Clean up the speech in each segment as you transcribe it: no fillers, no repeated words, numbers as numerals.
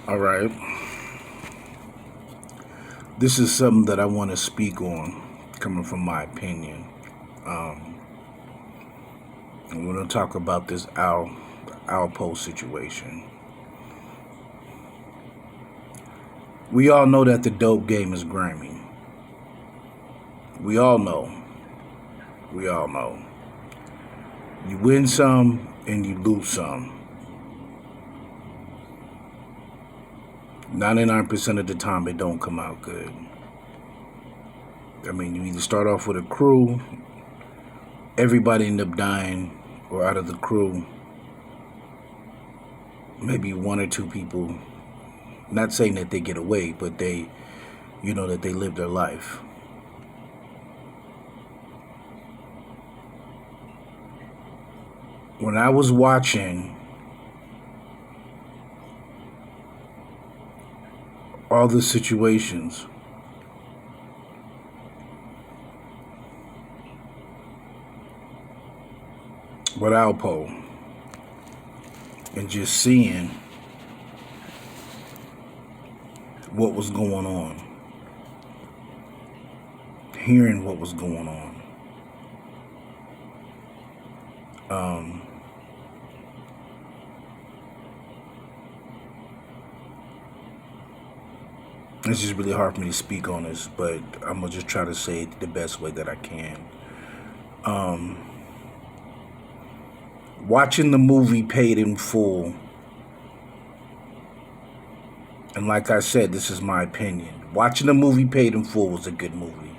All right. This is something that I want to speak on, coming from my opinion. Um, I'm going to talk about this Alpo situation. We all know that the dope game is grimy. We all know. We all know. You win some and you lose some. 99% of the time, it don't come out good. I mean, you either start off with a crew, everybody end up dying, or out of the crew, maybe one or two people, not saying that they get away, but that they live their life. When I was watching all the situations, with Alpo, and just seeing what was going on, hearing what was going on, it's just really hard for me to speak on this, but I'm gonna just try to say it the best way that I can. Watching the movie Paid in Full, and like I said, this is my opinion. Watching the movie Paid in Full was a good movie.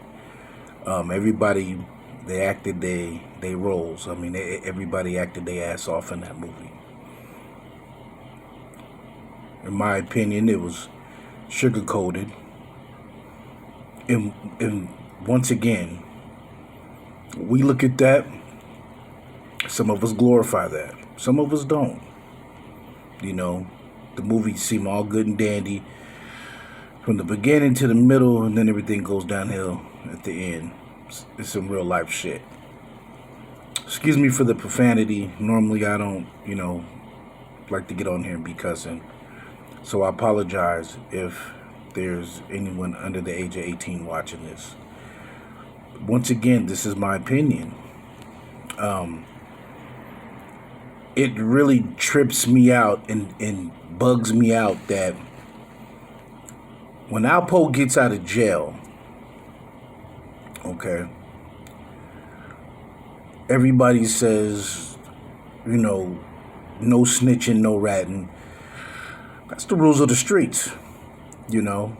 Everybody, they acted they roles. I mean, everybody acted their ass off in that movie. In my opinion, it was sugar-coated. And once again, we look at that, some of us glorify that. Some of us don't. The movie seemed all good and dandy from the beginning to the middle, and then everything goes downhill at the end. It's some real life shit. Excuse me for the profanity. Normally I don't, like to get on here and be cussing. So I apologize if there's anyone under the age of 18 watching this. Once again, this is my opinion. It really trips me out and bugs me out that when Alpo gets out of jail, okay, everybody says, no snitching, no ratting. That's the rules of the streets. I'm an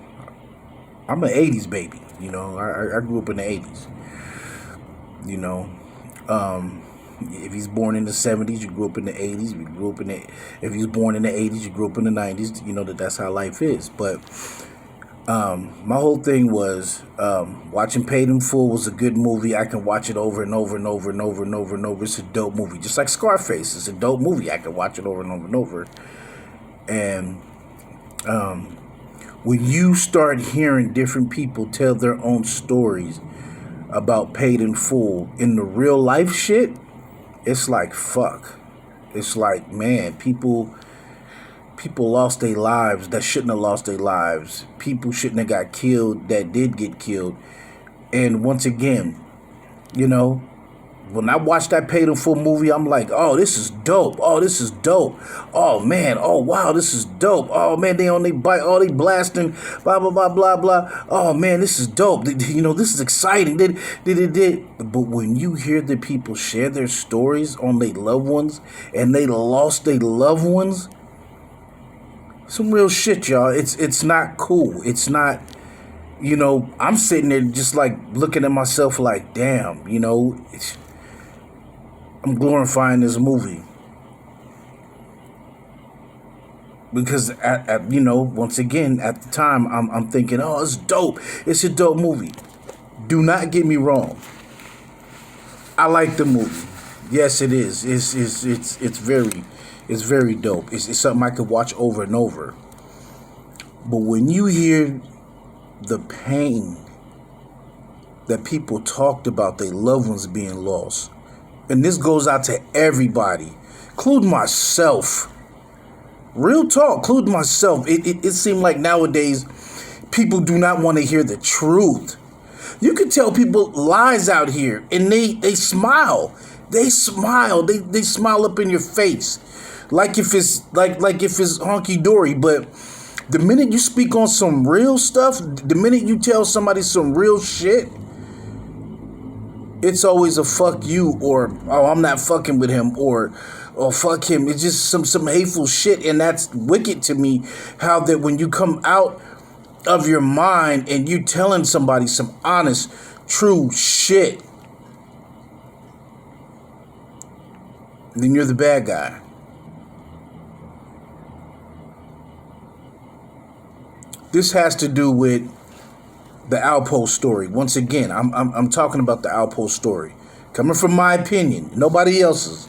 80s baby. I grew up in the 80s. If he's born in the 70s, you grew up in the 80s. If he's born in the 80s, you grew up in the 90s. That's how life is. But my whole thing was watching Paid in Full was a good movie. I can watch it over and over and over and over and over and over. It's a dope movie, just like Scarface. It's a dope movie. I can watch it over and over and over. And when you start hearing different people tell their own stories about Paid in Full in the real life shit, it's like, fuck. It's like, man, people lost their lives that shouldn't have lost their lives. People shouldn't have got killed that did get killed. And once again, when I watched that Paid in Full movie, I'm like, oh, this is dope. Oh, this is dope. Oh, man. Oh, wow, this is dope. Oh, man, they on their bike. Oh, they blasting, blah, blah, blah, blah, blah. Oh, man, this is dope. This is exciting. But when you hear the people share their stories on their loved ones and they lost their loved ones, some real shit, y'all. It's not cool. It's not, I'm sitting there just like looking at myself like, damn, I'm glorifying this movie because once again, at the time, I'm thinking, oh, it's dope. It's a dope movie. Do not get me wrong. I like the movie. Yes, it is. It's very dope. It's something I could watch over and over. But when you hear the pain that people talked about their loved ones being lost, and this goes out to everybody, including myself. Real talk, including myself. It seemed like nowadays people do not want to hear the truth. You can tell people lies out here, and they smile. They smile. They smile up in your face, like if it's like if it's honky dory. But the minute you speak on some real stuff, the minute you tell somebody some real shit, it's always a fuck you, or oh, I'm not fucking with him, or oh, fuck him. It's just some hateful shit, and that's wicked to me. How that when you come out of your mind and you telling somebody some honest, true shit, then you're the bad guy. This has to do with the Alpo story. Once again, I'm talking about the Alpo story, coming from my opinion, nobody else's.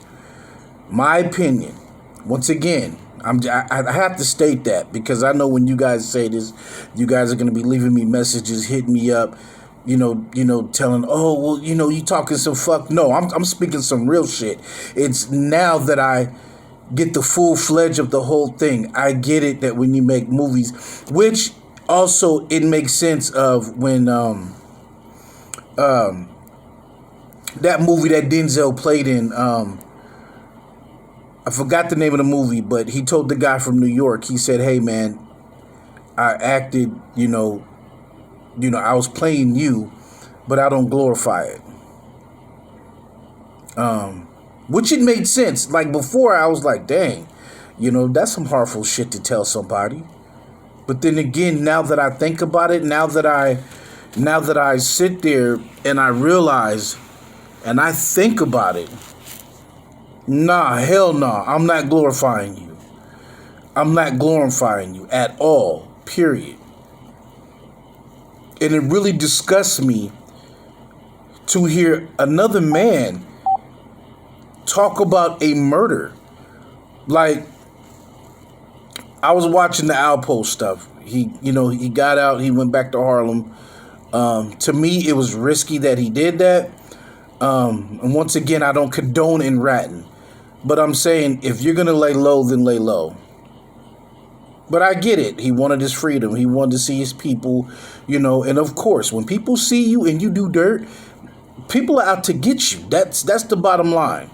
My opinion. Once again, I have to state that because I know when you guys say this, you guys are going to be leaving me messages, hitting me up, telling, oh, well, you talking some fuck. No, I'm speaking some real shit. It's now that I get the full fledged of the whole thing. I get it that when you make movies, which also it makes sense of when that movie that Denzel played in, I forgot the name of the movie, but he told the guy from New York, he said, hey man, I acted, I was playing you, but I don't glorify it. Which it made sense. Like before I was like, dang, that's some harmful shit to tell somebody. But then again, now that I think about it, now that I sit there and I realize and I think about it, nah, hell nah, I'm not glorifying you. I'm not glorifying you at all, period. And it really disgusts me to hear another man talk about a murder. Like, I was watching the Alpo stuff. He got out, he went back to Harlem. To me, it was risky that he did that. And once again, I don't condone in ratting. But I'm saying, if you're going to lay low, then lay low. But I get it. He wanted his freedom. He wanted to see his people, And of course, when people see you and you do dirt, people are out to get you. That's the bottom line.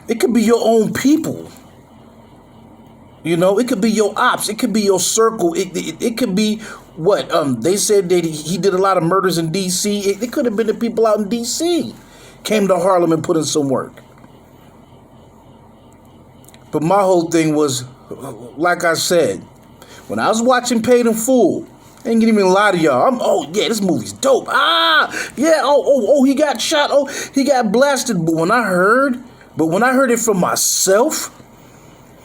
It could be your own people. It could be your ops. It could be your circle. It could be what? They said that he did a lot of murders in D.C. It could have been the people out in D.C. came to Harlem and put in some work. But my whole thing was, like I said, when I was watching Paid in Full, I ain't gonna even lie to y'all. This movie's dope. He got shot. Oh, he got blasted. But when I heard it from myself,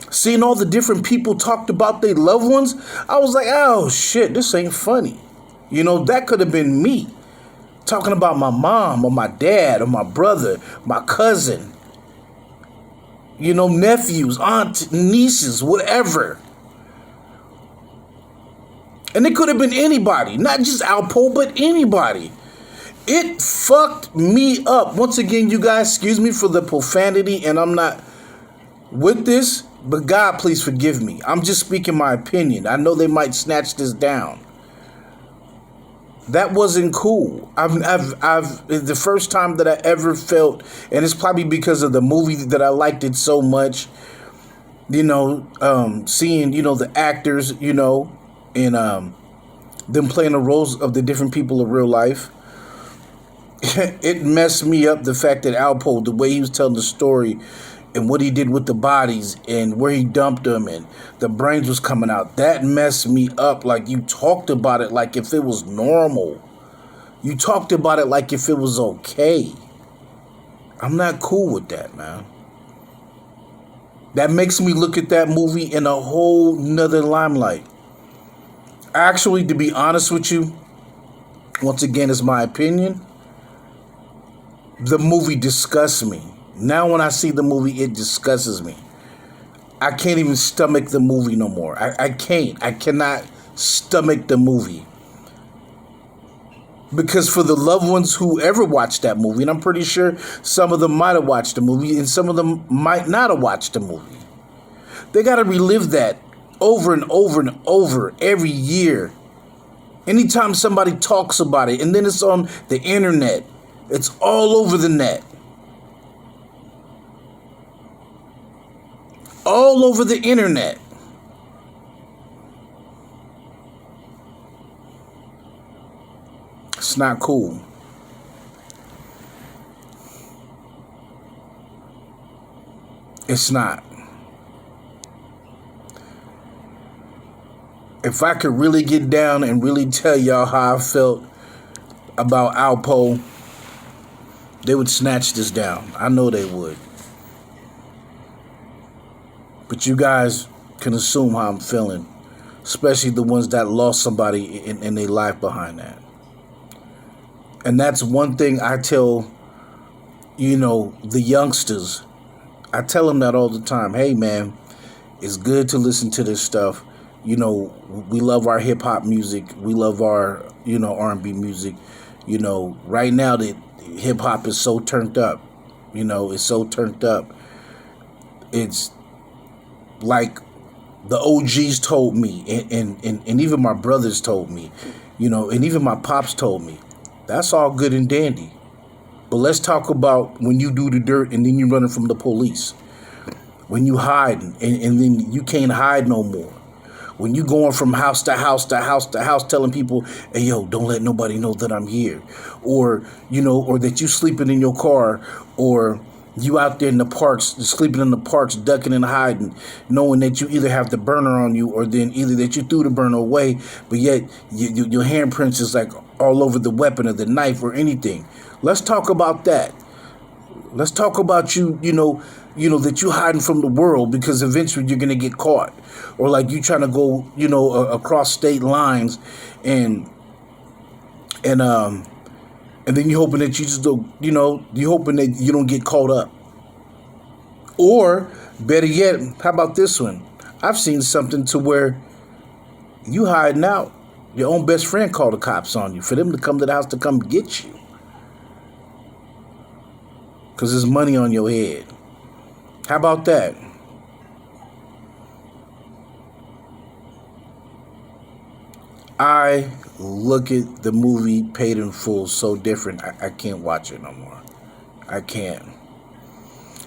seeing all the different people talked about their loved ones, I was like, oh shit, this ain't funny. That could have been me talking about my mom or my dad or my brother, my cousin. Nephews, aunts, nieces, whatever. And it could have been anybody, not just Alpo, but anybody. It fucked me up. Once again, you guys, excuse me for the profanity, and I'm not with this, but God, please forgive me. I'm just speaking my opinion. I know they might snatch this down. That wasn't cool. I've the first time that I ever felt, and it's probably because of the movie that I liked it so much, seeing, the actors, and them playing the roles of the different people of real life. It messed me up, the fact that Alpo, the way he was telling the story and what he did with the bodies and where he dumped them and the brains was coming out, that messed me up. Like, you talked about it like if it was normal. You talked about it like if it was okay. I'm not cool with that, man. That makes me look at that movie in a whole nother limelight. Actually, to be honest with you, once again, it's my opinion, the movie disgusts me. Now when I see the movie, it disgusts me. I can't even stomach the movie no more. I can't. I cannot stomach the movie. Because for the loved ones who ever watched that movie, and I'm pretty sure some of them might have watched the movie and some of them might not have watched the movie. They got to relive that over and over and over every year. Anytime somebody talks about it, and then it's on the internet, it's all over the net. All over the internet. It's not cool. It's not. If I could really get down and really tell y'all how I felt about Alpo, they would snatch this down. I know they would. But you guys can assume how I'm feeling, especially the ones that lost somebody in their life behind that. And that's one thing I tell, the youngsters. I tell them that all the time. Hey, man, it's good to listen to this stuff. We love our hip hop music. We love our, R&B music. Right now the hip hop is so turned up. It's so turned up. It's like the OGs told me, and even my brothers told me, and even my pops told me, that's all good and dandy. But let's talk about when you do the dirt and then you're running from the police. When you hide and then you can't hide no more. When you going from house to house to house to house telling people, hey, yo, don't let nobody know that I'm here. Or, or that you sleeping in your car, or you out there in the parks, sleeping in the parks, ducking and hiding, knowing that you either have the burner on you or then either that you threw the burner away, but yet your handprints is like all over the weapon or the knife or anything. Let's talk about that. Let's talk about you that you hiding from the world because eventually you're going to get caught. Or like you trying to go, across state lines and then you hoping that you just don't, you hoping that you don't get caught up. Or better yet, how about this one? I've seen something to where you hiding out. Your own best friend called the cops on you for them to come to the house to come get you. Because there's money on your head. How about that? I look at the movie Paid in Full so different. I can't watch it no more. I can't.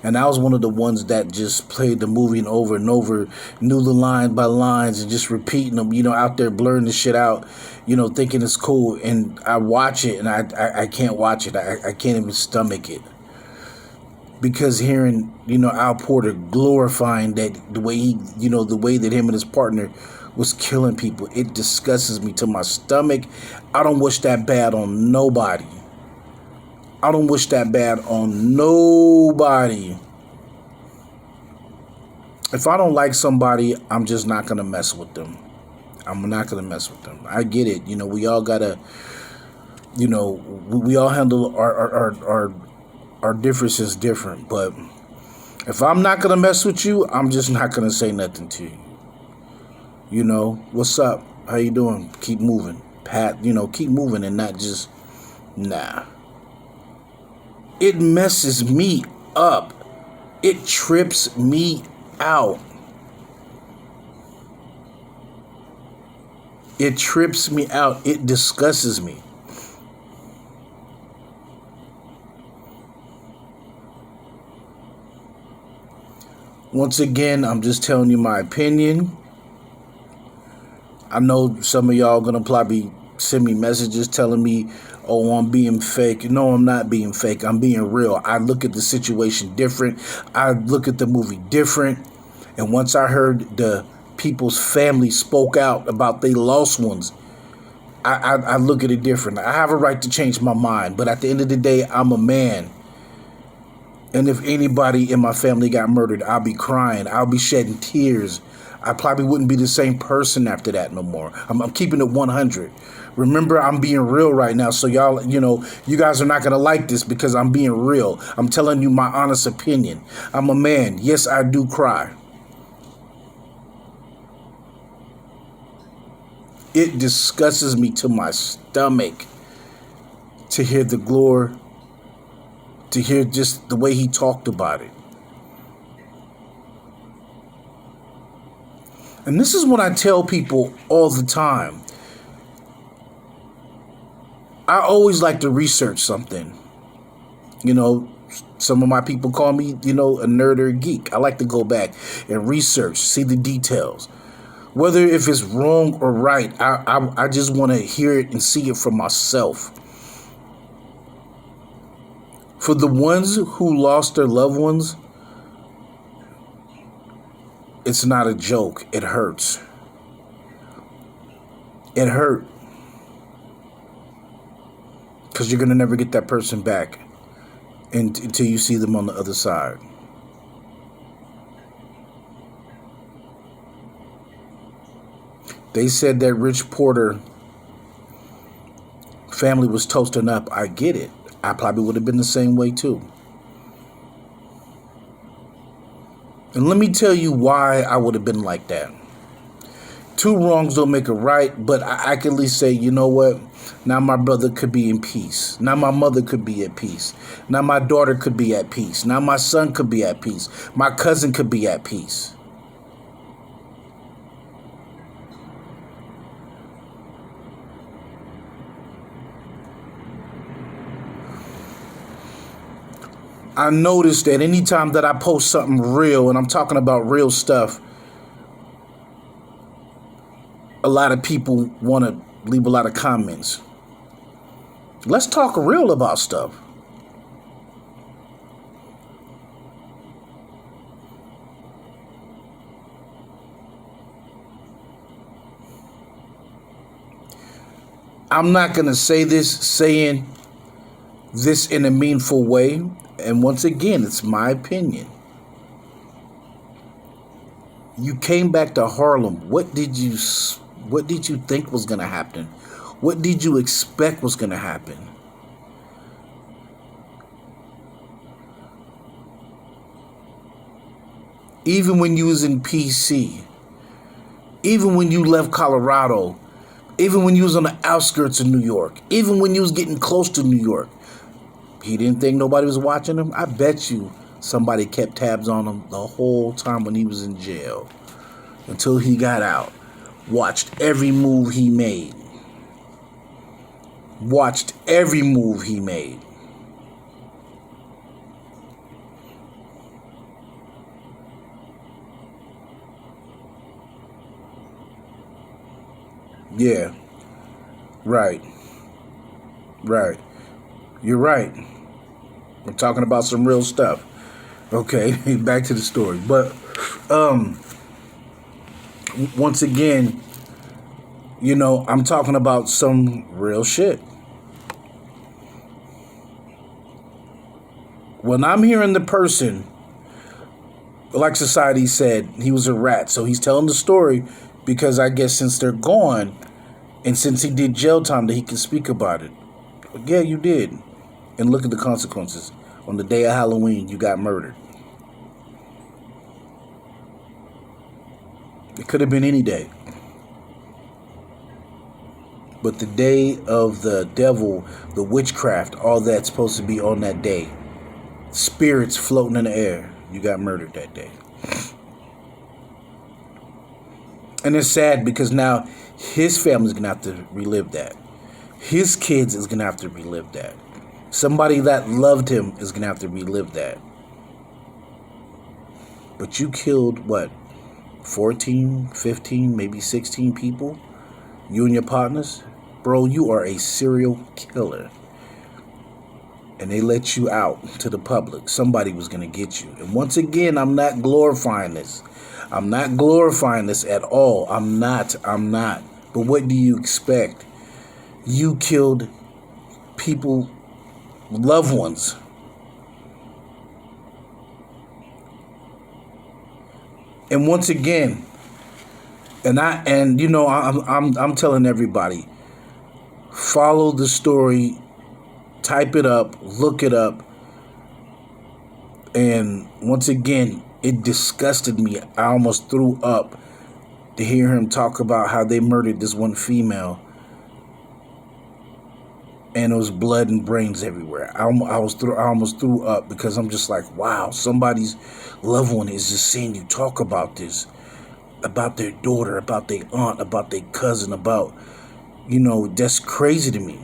And I was one of the ones that just played the movie and over, knew the line by lines and just repeating them, out there blurring the shit out, thinking it's cool. And I watch it and I can't watch it. I can't even stomach it. Because hearing, Al Porter glorifying that the way the way that him and his partner was killing people, it disgusts me to my stomach. I don't wish that bad on nobody. I don't wish that bad on nobody. If I don't like somebody, I'm just not going to mess with them. I'm not going to mess with them. I get it. We all got to, we all handle our differences different. But if I'm not going to mess with you, I'm just not going to say nothing to you. What's up? How you doing? Keep moving. Pat, keep moving and not just, nah. It messes me up. It trips me out. It trips me out. It disgusts me. Once again, I'm just telling you my opinion. I know some of y'all gonna probably send me messages telling me, oh, I'm being fake. No, I'm not being fake. I'm being real. I look at the situation different. I look at the movie different. And once I heard the people's family spoke out about they lost ones, I look at it different. I have a right to change my mind. But at the end of the day, I'm a man. And if anybody in my family got murdered, I'll be crying. I'll be shedding tears. I probably wouldn't be the same person after that no more. I'm keeping it 100. Remember, I'm being real right now. So y'all, you guys are not going to like this because I'm being real. I'm telling you my honest opinion. I'm a man. Yes, I do cry. It disgusts me to my stomach to hear the glory, to hear just the way he talked about it. And this is what I tell people all the time. I always like to research something. You know, some of my people call me, a nerd or a geek. I like to go back and research, see the details. Whether if it's wrong or right, I just want to hear it and see it for myself. For the ones who lost their loved ones, it's not a joke. It hurts. It hurt. Because you're going to never get that person back until you see them on the other side. They said that Rich Porter family was toasting up. I get it. I probably would have been the same way too. And let me tell you why I would have been like that. Two wrongs don't make a right, but I can at least say, you know what? Now my brother could be in peace. Now my mother could be at peace. Now my daughter could be at peace. Now my son could be at peace. My cousin could be at peace. I noticed that anytime that I post something real, and I'm talking about real stuff, a lot of people want to leave a lot of comments. Let's talk real about stuff. I'm not going to say this saying this in a meaningful way. And once again, it's my opinion. You came back to Harlem. What did you think was going to happen? What did you expect was going to happen? Even when you was in PC, even when you left Colorado, even when you was on the outskirts of New York, even when you was getting close to New York, he didn't think nobody was watching him. I bet you somebody kept tabs on him the whole time when he was in jail until he got out. Watched every move he made. Watched every move he made. Yeah. Right. Right. You're right. We're talking about some real stuff. Okay, back to the story. But once again, I'm talking about some real shit. When I'm hearing the person, like society said, he was a rat. So he's telling the story because I guess since they're gone and since he did jail time that he can speak about it. Yeah, you did. And look at the consequences. On the day of Halloween, you got murdered. It could have been any day. But the day of the devil, the witchcraft, all that's supposed to be on that day. Spirits floating in the air. You got murdered that day. And it's sad because now his family's going to have to relive that. His kids is going to have to relive that. Somebody that loved him is going to have to relive that. But you killed, 14, 15, maybe 16 people? You and your partners? Bro, you are a serial killer. And they let you out to the public. Somebody was going to get you. And once again, I'm not glorifying this. I'm not glorifying this at all. I'm not. But what do you expect? You killed people, loved ones. And once again, I'm telling everybody, follow the story, type it up, look it up. And once again, it disgusted me. I almost threw up to hear him talk about how they murdered this one female. And it was blood and brains everywhere. I almost threw up because I'm just like, wow, somebody's loved one is just seeing you talk about this. about their daughter, about their aunt, about their cousin, about, that's crazy to me.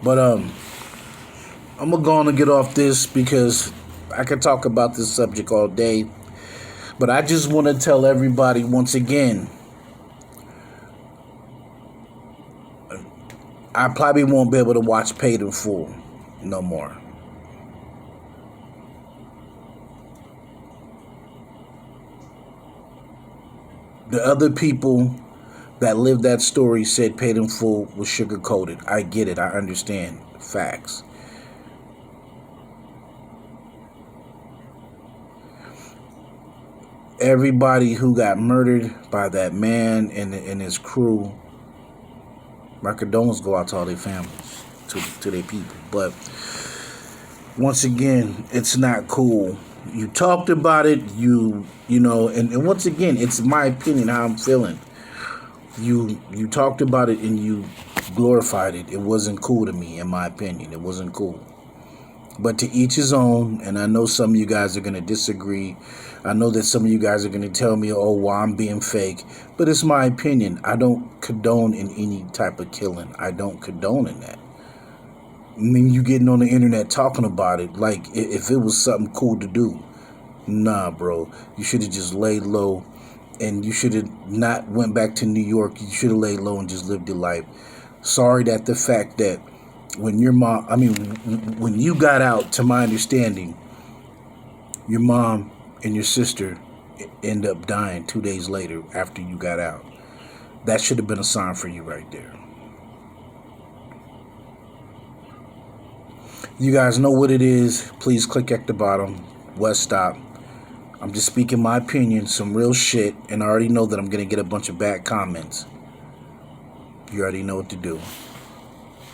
But I'm gonna go on and get off this because I could talk about this subject all day. But I just want to tell everybody once again, I probably won't be able to watch Paid in Full no more. The other people that lived that story said Paid in Full was sugar-coated. I get it. I understand. Facts. Everybody who got murdered by that man and his crew, my condolences go out to all their families, to their people. But once again, it's not cool. You talked about it, and once again, it's my opinion how I'm feeling. You talked about it and you glorified it. It wasn't cool to me, in my opinion. It wasn't cool. But to each his own, and I know some of you guys are going to disagree. I know that some of you guys are going to tell me, oh, well, I'm being fake. But it's my opinion. I don't condone in any type of killing. I don't condone in that. I mean, you getting on the internet talking about it like if it was something cool to do. Nah, bro. You should have just laid low, and you should have not went back to New York. You should have laid low and just lived your life. Sorry that the fact that when when you got out, to my understanding, your mom and your sister end up dying 2 days later after you got out. That should have been a sign for you right there. You guys know what it is. Please click at the bottom. West Stop. I'm just speaking my opinion, some real shit, and I already know that I'm going to get a bunch of bad comments. You already know what to do.